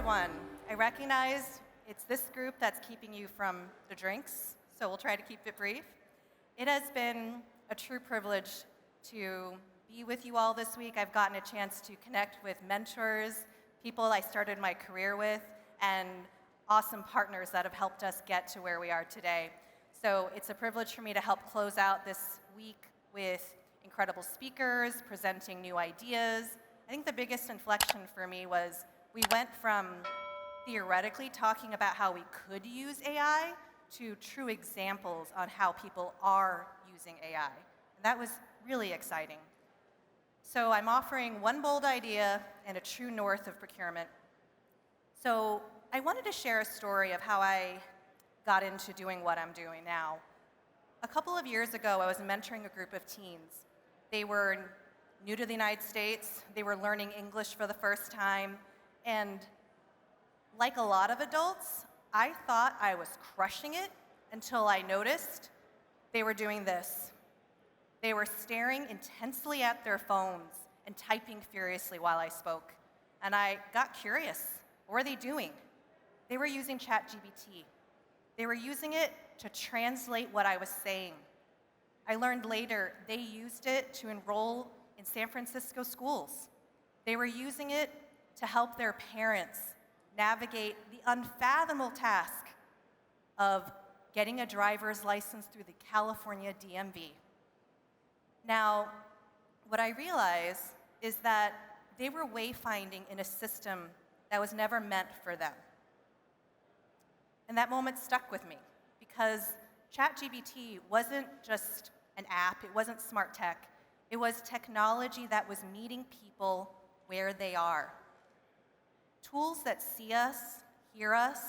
one. I recognize it's this group that's keeping you from the drinks, so we'll try to keep it brief. It has been a true privilege to be with you all this week. I've gotten a chance to connect with mentors, people I started my career with, and awesome partners that have helped us get to where we are today. So it's a privilege for me to help close out this week with incredible speakers, presenting new ideas. I think the biggest inflection for me was we went from theoretically talking about how we could use AI to true examples on how people are using AI. And that was really exciting. So I'm offering one bold idea and a true north of procurement. So I wanted to share a story of how I got into doing what I'm doing now. A couple of years ago, I was mentoring a group of teens. They were new to the United States. They were learning English for the first time. And like a lot of adults, I thought I was crushing it until I noticed they were doing this. They were staring intensely at their phones and typing furiously while I spoke. And I got curious. What were they doing? They were using ChatGPT. They were using it to translate what I was saying. I learned later they used it to enroll in San Francisco schools. They were using it to help their parents navigate the unfathomable task of getting a driver's license through the California DMV. Now, what I realized is that they were wayfinding in a system that was never meant for them. And that moment stuck with me because ChatGPT wasn't just an app, it wasn't smart tech, it was technology that was meeting people where they are. Tools that see us, hear us,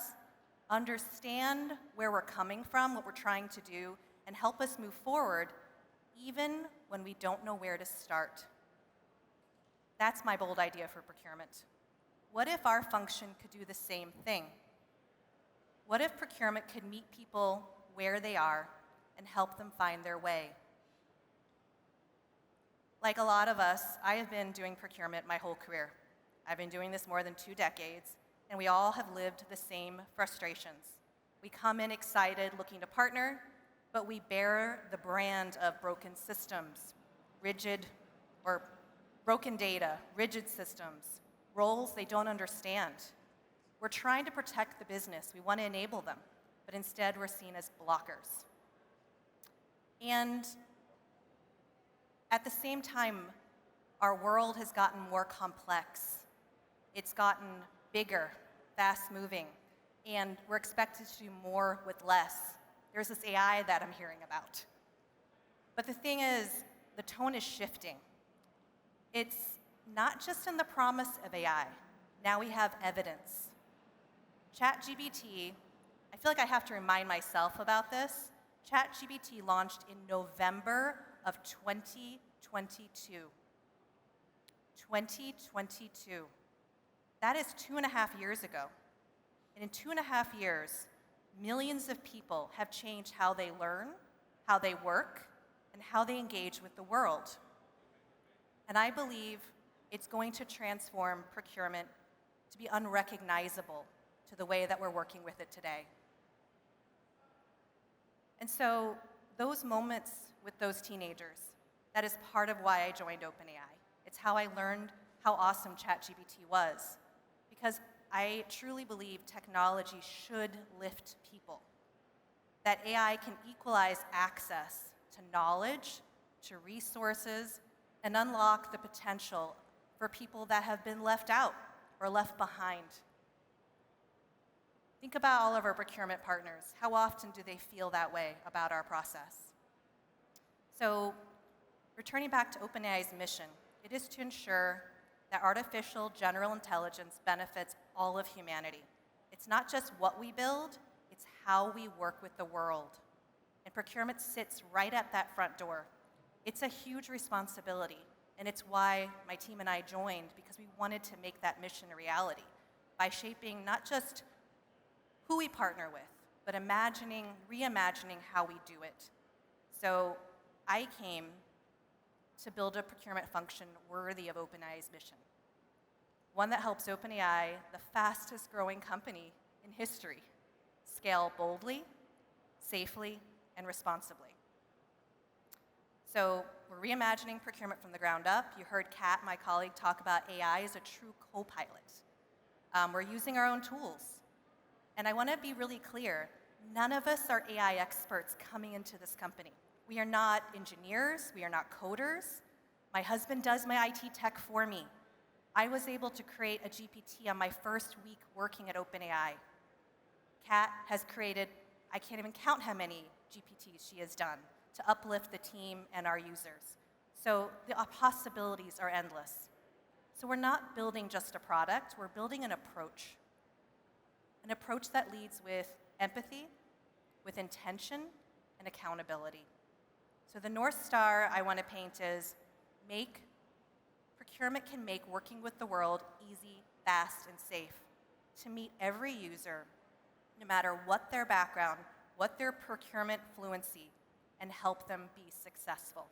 understand where we're coming from, what we're trying to do, and help us move forward even when we don't know where to start. That's my bold idea for procurement. What if our function could do the same thing? What if procurement could meet people where they are and help them find their way? Like a lot of us, I have been doing procurement my whole career. I've been doing this more than 2 decades, and we all have lived the same frustrations. We come in excited, looking to partner, but we bear the brand of broken systems, rigid or broken data, rigid systems, roles they don't understand. We're trying to protect the business. We want to enable them, but instead we're seen as blockers. And at the same time, our world has gotten more complex. It's gotten bigger, fast-moving, and we're expected to do more with less. There's this AI that I'm hearing about. But the thing is, the tone is shifting. It's not just in the promise of AI. Now we have evidence. ChatGPT, I feel like I have to remind myself about this. ChatGPT launched in November of 2022. 2022. That is 2.5 years ago. And in 2.5 years, millions of people have changed how they learn, how they work, and how they engage with the world. And I believe it's going to transform procurement to be unrecognizable to the way that we're working with it today. And so those moments with those teenagers, that is part of why I joined OpenAI. It's how I learned how awesome ChatGPT was, because I truly believe technology should lift people, that AI can equalize access to knowledge, to resources, and unlock the potential for people that have been left out or left behind. Think about all of our procurement partners. How often do they feel that way about our process? So, returning back to OpenAI's mission, it is to ensure that artificial general intelligence benefits all of humanity. It's not just what we build, it's how we work with the world. And procurement sits right at that front door. It's a huge responsibility, and it's why my team and I joined, because we wanted to make that mission a reality by shaping not just who we partner with, but reimagining how we do it. So I came to build a procurement function worthy of OpenAI's mission. one that helps OpenAI, the fastest growing company in history, scale boldly, safely, and responsibly. So we're reimagining procurement from the ground up. You heard Kat, my colleague, talk about AI as a true co-pilot. We're using our own tools. And I want to be really clear, none of us are AI experts coming into this company. We are not engineers, we are not coders. My husband does my IT tech for me. I was able to create a GPT on my first week working at OpenAI. Kat has created, I can't even count how many GPTs she has done to uplift the team and our users. So the possibilities are endless. So we're not building just a product, we're building an approach that leads with empathy, with intention, and accountability. So the North Star I want to paint is procurement can make working with the world easy, fast, and safe to meet every user, no matter what their background, what their procurement fluency, and help them be successful.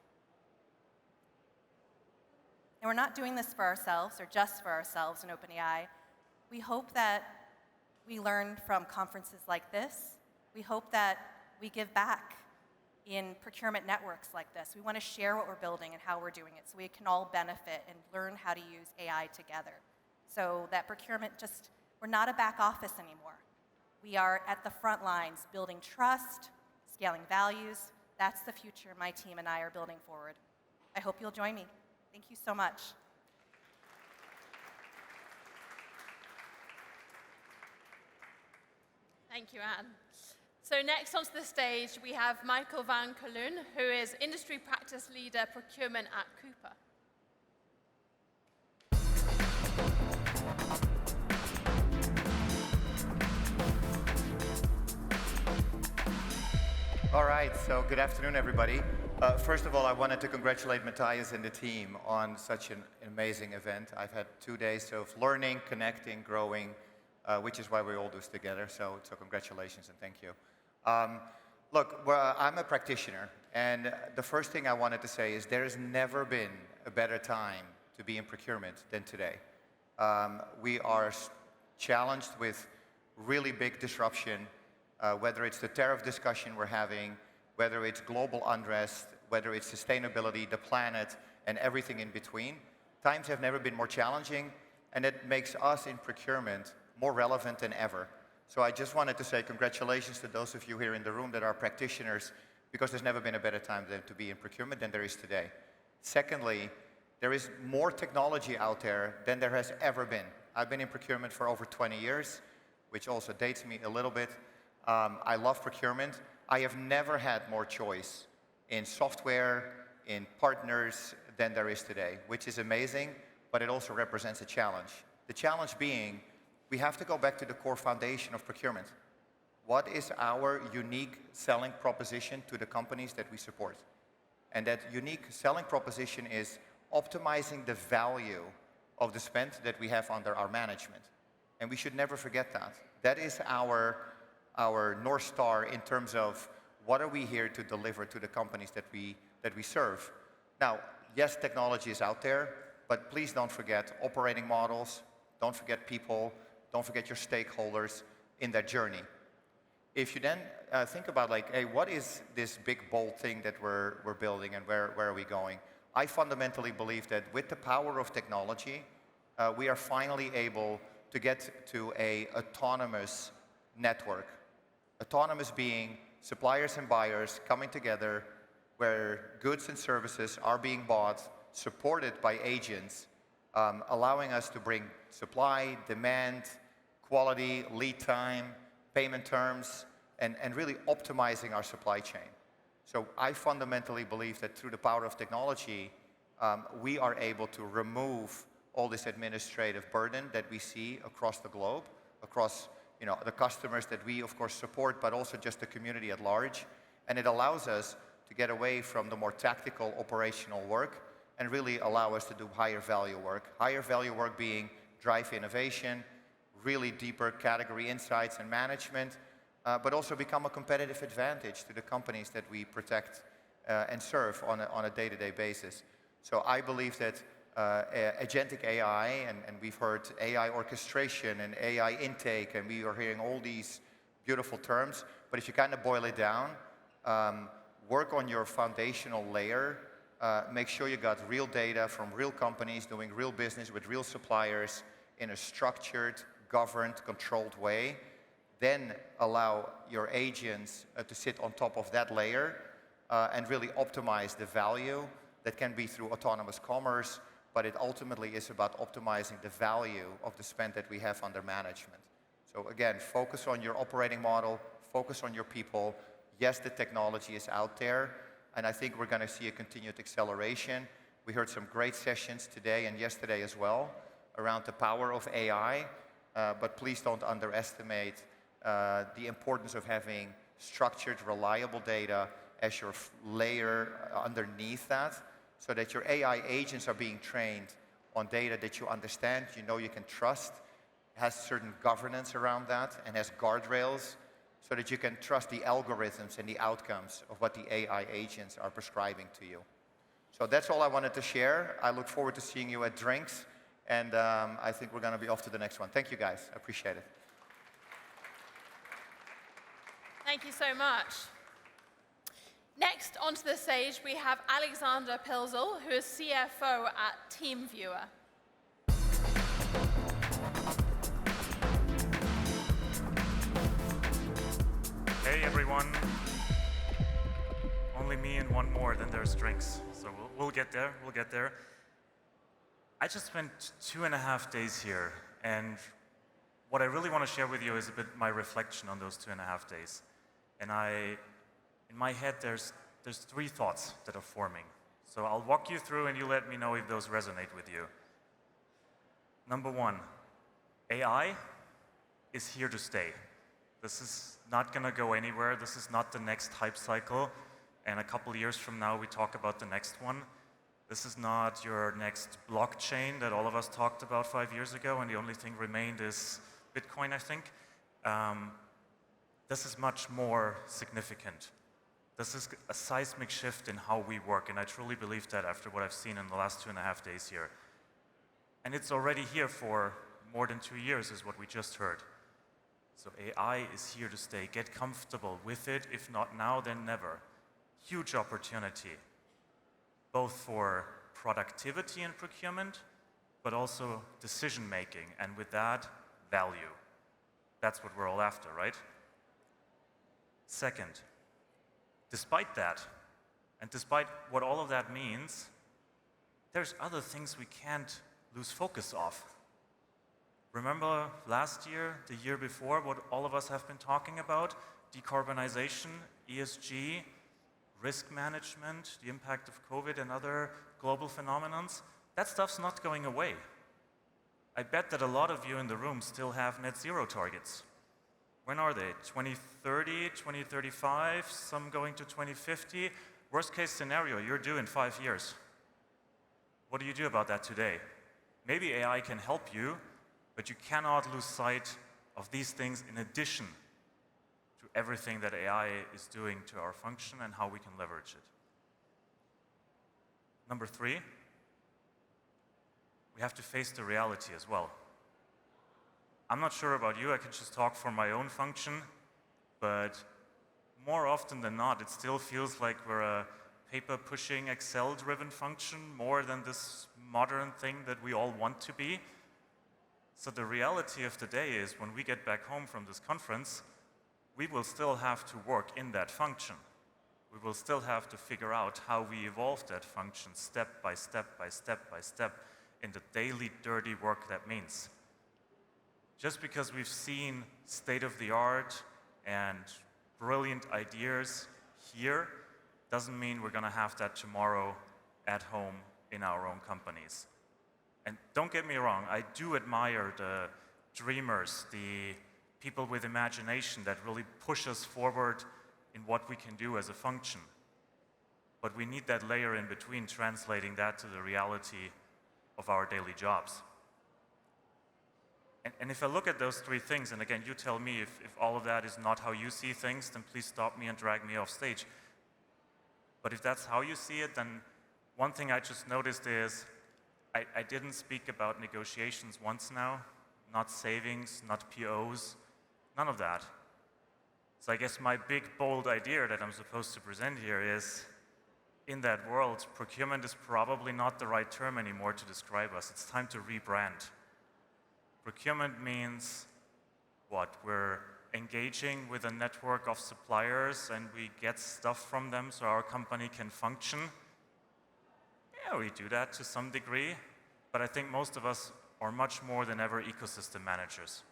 And we're not doing this for ourselves or just for ourselves in OpenAI. We hope that we learn from conferences like this. We hope that we give back in procurement networks like this. We want to share what we're building and how we're doing it so we can all benefit and learn how to use AI together. So that procurement we're not a back office anymore. We are at the front lines, building trust, scaling values. That's the future my team and I are building forward. I hope you'll join me. Thank you so much. Thank you, Anne. So next onto the stage, we have Michael van Keulen, who is Industry Practice Leader Procurement at Coupa. All right, so good afternoon, everybody. First of all, I wanted to congratulate Matthias and the team on such an amazing event. I've had 2 days of learning, connecting, growing, which is why we all do this together. So congratulations and thank you. Look, I'm a practitioner, and the first thing I wanted to say is there has never been a better time to be in procurement than today. We are challenged with really big disruption, whether it's the tariff discussion we're having, whether it's global unrest, whether it's sustainability, the planet, and everything in between. Times have never been more challenging, and it makes us in procurement more relevant than ever. So I just wanted to say congratulations to those of you here in the room that are practitioners, because there's never been a better time to be in procurement than there is today. Secondly, there is more technology out there than there has ever been. I've been in procurement for over 20 years, which also dates me a little bit. I love procurement. I have never had more choice in software, in partners than there is today, which is amazing, but it also represents a challenge. The challenge being, we have to go back to the core foundation of procurement. What is our unique selling proposition to the companies that we support? And that unique selling proposition is optimizing the value of the spend that we have under our management. And we should never forget that. That is our North Star in terms of what are we here to deliver to the companies that we serve. Now, yes, technology is out there, but please don't forget operating models, don't forget people, don't forget your stakeholders in that journey. If you then think about like, hey, what is this big bold thing that we're building and where are we going? I fundamentally believe that with the power of technology, we are finally able to get to an autonomous network. Autonomous being suppliers and buyers coming together where goods and services are being bought, supported by agents, allowing us to bring supply, demand, quality, lead time, payment terms, and really optimizing our supply chain. So I fundamentally believe that through the power of technology, we are able to remove all this administrative burden that we see across the globe, across the customers that we, of course, support, but also just the community at large. And it allows us to get away from the more tactical operational work and really allow us to do higher value work. Higher value work being drive innovation, really deeper category insights and management, but also become a competitive advantage to the companies that we protect and serve on a day-to-day basis. So I believe that agentic AI, and we've heard AI orchestration and AI intake, and we are hearing all these beautiful terms. But if you kind of boil it down, work on your foundational layer. Make sure you got real data from real companies doing real business with real suppliers in a structured, governed, controlled way. Then allow your agents to sit on top of that layer and really optimize the value. That can be through autonomous commerce, but it ultimately is about optimizing the value of the spend that we have under management. So again, focus on your operating model, focus on your people. Yes, the technology is out there, and I think we're going to see a continued acceleration. We heard some great sessions today and yesterday as well around the power of AI, but please don't underestimate the importance of having structured, reliable data as your layer underneath that, so that your AI agents are being trained on data that you understand, you know you can trust, has certain governance around that, and has guardrails, so that you can trust the algorithms and the outcomes of what the AI agents are prescribing to you. So that's all I wanted to share. I look forward to seeing you at drinks, and I think we're going to be off to the next one. Thank you, guys. I appreciate it. Thank you so much. Next onto the stage, we have Alexander Pilsl, who is CFO at TeamViewer. Hey everyone. Only me and one more, then there's drinks. So we'll get there, we'll get there. I just spent 2.5 days here, and what I really want to share with you is a bit my reflection on those 2.5 days. And in my head, there's 3 thoughts that are forming. So I'll walk you through and you let me know if those resonate with you. Number 1, AI is here to stay. This is not going to go anywhere. This is not the next hype cycle. And a couple years from now, we talk about the next one. This is not your next blockchain that all of us talked about 5 years ago, and the only thing remained is Bitcoin, I think. This is much more significant. This is a seismic shift in how we work, and I truly believe that after what I've seen in the last 2.5 days here. And it's already here for more than 2 years, is what we just heard. So AI is here to stay. Get comfortable with it. If not now, then never. Huge opportunity, both for productivity and procurement, but also decision making, and with that, value. That's what we're all after, right? Second, despite that, and despite what all of that means, there's other things we can't lose focus of. Remember last year, the year before, what all of us have been talking about? Decarbonization, ESG, risk management, the impact of COVID and other global phenomenons. That stuff's not going away. I bet that a lot of you in the room still have net zero targets. When are they? 2030, 2035, some going to 2050. Worst case scenario, you're due in 5 years. What do you do about that today? Maybe AI can help you, but you cannot lose sight of these things in addition to everything that AI is doing to our function and how we can leverage it. Number 3, we have to face the reality as well. I'm not sure about you, I can just talk for my own function, but more often than not, it still feels like we're a paper-pushing, Excel-driven function more than this modern thing that we all want to be. So the reality of the day is when we get back home from this conference, we will still have to work in that function. We will still have to figure out how we evolve that function step by step by step by step in the daily dirty work that means. Just because we've seen state-of-the-art and brilliant ideas here doesn't mean we're going to have that tomorrow at home in our own companies. And don't get me wrong, I do admire the dreamers, the people with imagination that really push us forward in what we can do as a function. But we need that layer in between, translating that to the reality of our daily jobs. And if I look at those 3 things, and again, you tell me if all of that is not how you see things, then please stop me and drag me off stage. But if that's how you see it, then one thing I just noticed is I didn't speak about negotiations once now, not savings, not POs, none of that. So I guess my big, bold idea that I'm supposed to present here is, in that world, procurement is probably not the right term anymore to describe us. It's time to rebrand. Procurement means what? We're engaging with a network of suppliers and we get stuff from them so our company can function. Yeah, we do that to some degree, but I think most of us are much more than ever ecosystem managers.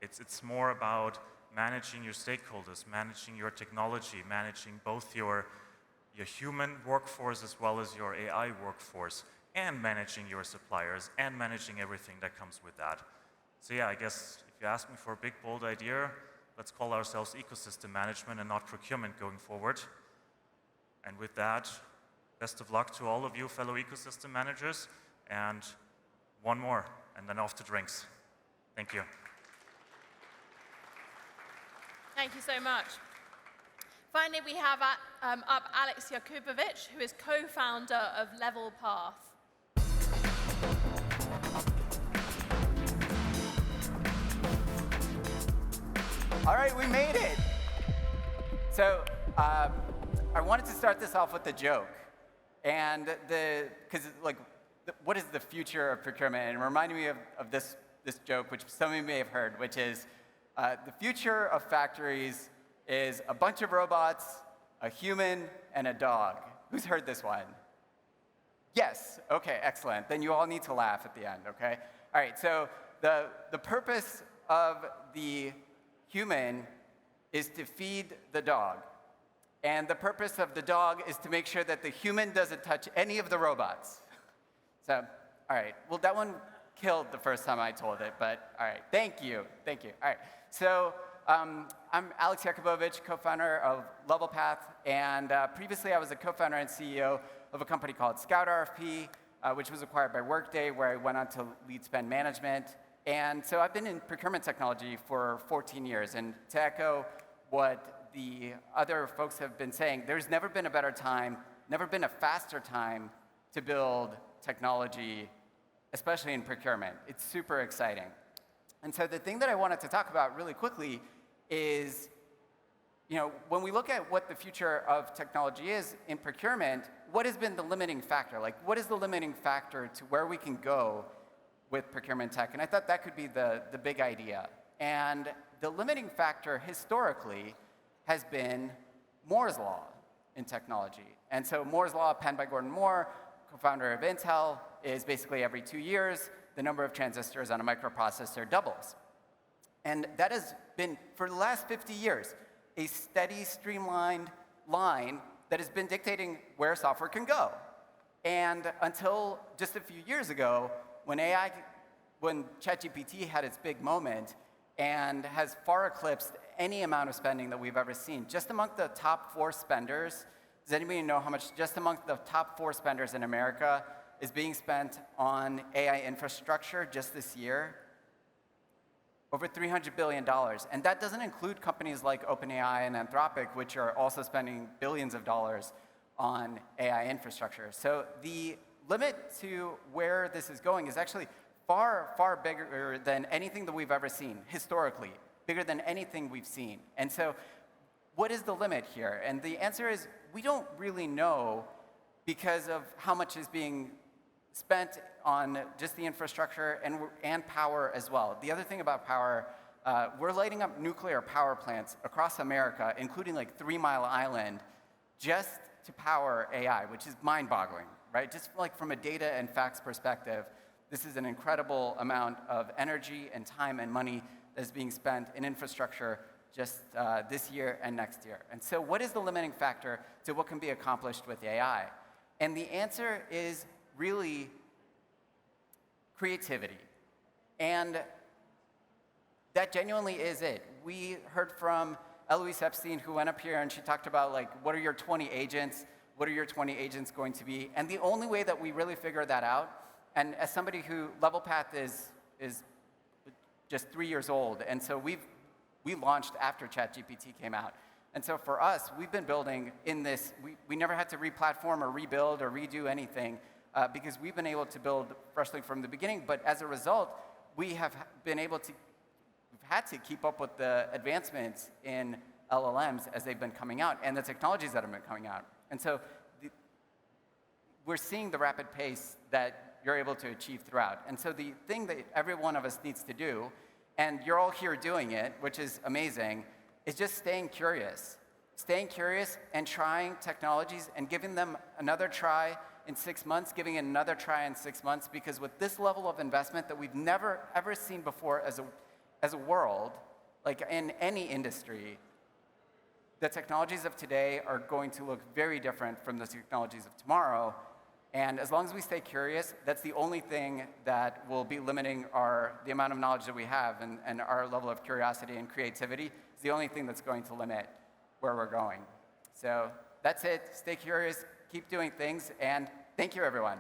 It's more about managing your stakeholders, managing your technology, managing both your human workforce as well as your AI workforce, and managing your suppliers, and managing everything that comes with that. So yeah, I guess if you ask me for a big, bold idea, let's call ourselves ecosystem management and not procurement going forward. And with that, best of luck to all of you fellow ecosystem managers, and one more, and then off to drinks. Thank you. Thank you so much. Finally, we have up Alex Yakubovich, who is co-founder of Levelpath. All right, we made it. So I wanted to start this off with a joke, and what is the future of procurement? And it reminded me of this joke, which some of you may have heard, which is the future of factories is a bunch of robots, a human, and a dog. Who's heard this one? Yes, okay, excellent. Then you all need to laugh at the end, okay? All right, so the purpose of the human is to feed the dog. And the purpose of the dog is to make sure that the human doesn't touch any of the robots. So, all right, well, that one killed the first time I told it, but all right, thank you. All right, so I'm Alex Yakubovich, co-founder of Levelpath, and previously I was a co-founder and CEO of a company called Scout RFP, which was acquired by Workday, where I went on to lead spend management. And so I've been in procurement technology for 14 years, and to echo what the other folks have been saying, there's never been a better time, never been a faster time to build technology, especially in procurement. It's super exciting. And so the thing that I wanted to talk about really quickly is, when we look at what the future of technology is in procurement, what has been the limiting factor? Like, what is the limiting factor to where we can go with procurement tech? And I thought that could be the big idea. And the limiting factor historically has been Moore's Law in technology. And so Moore's Law, penned by Gordon Moore, co-founder of Intel, is basically every 2 years, the number of transistors on a microprocessor doubles. And that has been, for the last 50 years, a steady, streamlined line that has been dictating where software can go. And until just a few years ago, when ChatGPT had its big moment and has far eclipsed any amount of spending that we've ever seen, just among the top 4 spenders, does anybody know how much just among the top 4 spenders in America is being spent on AI infrastructure just this year? Over $300 billion. And that doesn't include companies like OpenAI and Anthropic, which are also spending billions of dollars on AI infrastructure. So the limit to where this is going is actually far, far bigger than anything that we've ever seen, historically, bigger than anything we've seen. And so what is the limit here? And the answer is we don't really know because of how much is being spent on just the infrastructure and power as well. The other thing about power, we're lighting up nuclear power plants across America, including like 3 Mile Island, just to power AI, which is mind-boggling, right? Just like from a data and facts perspective, this is an incredible amount of energy and time and money that is being spent in infrastructure just this year and next year. And so what is the limiting factor to what can be accomplished with AI? And the answer is really creativity. And that genuinely is it. We heard from Eloise Epstein, who went up here and she talked about, like, what are your 20 agents? What are your 20 agents going to be? And the only way that we really figure that out, and as somebody who, Levelpath is just 3 years old, and so we launched after ChatGPT came out. And so for us, we've been building in this, we never had to re-platform or rebuild or redo anything. because we've been able to build Freshly from the beginning, but as a result, we have been able to, we've had to keep up with the advancements in LLMs as they've been coming out and the technologies that have been coming out. And so we're seeing the rapid pace that you're able to achieve throughout. And so the thing that every one of us needs to do, and you're all here doing it, which is amazing, is just staying curious. Staying curious and trying technologies and giving them another try in 6 months, giving it another try in 6 months, because with this level of investment that we've never, ever seen before as a world, like in any industry, the technologies of today are going to look very different from the technologies of tomorrow. And as long as we stay curious, that's the only thing that will be limiting the amount of knowledge that we have, and our level of curiosity and creativity is the only thing that's going to limit where we're going. So that's it. Stay curious, keep doing things, and thank you, everyone.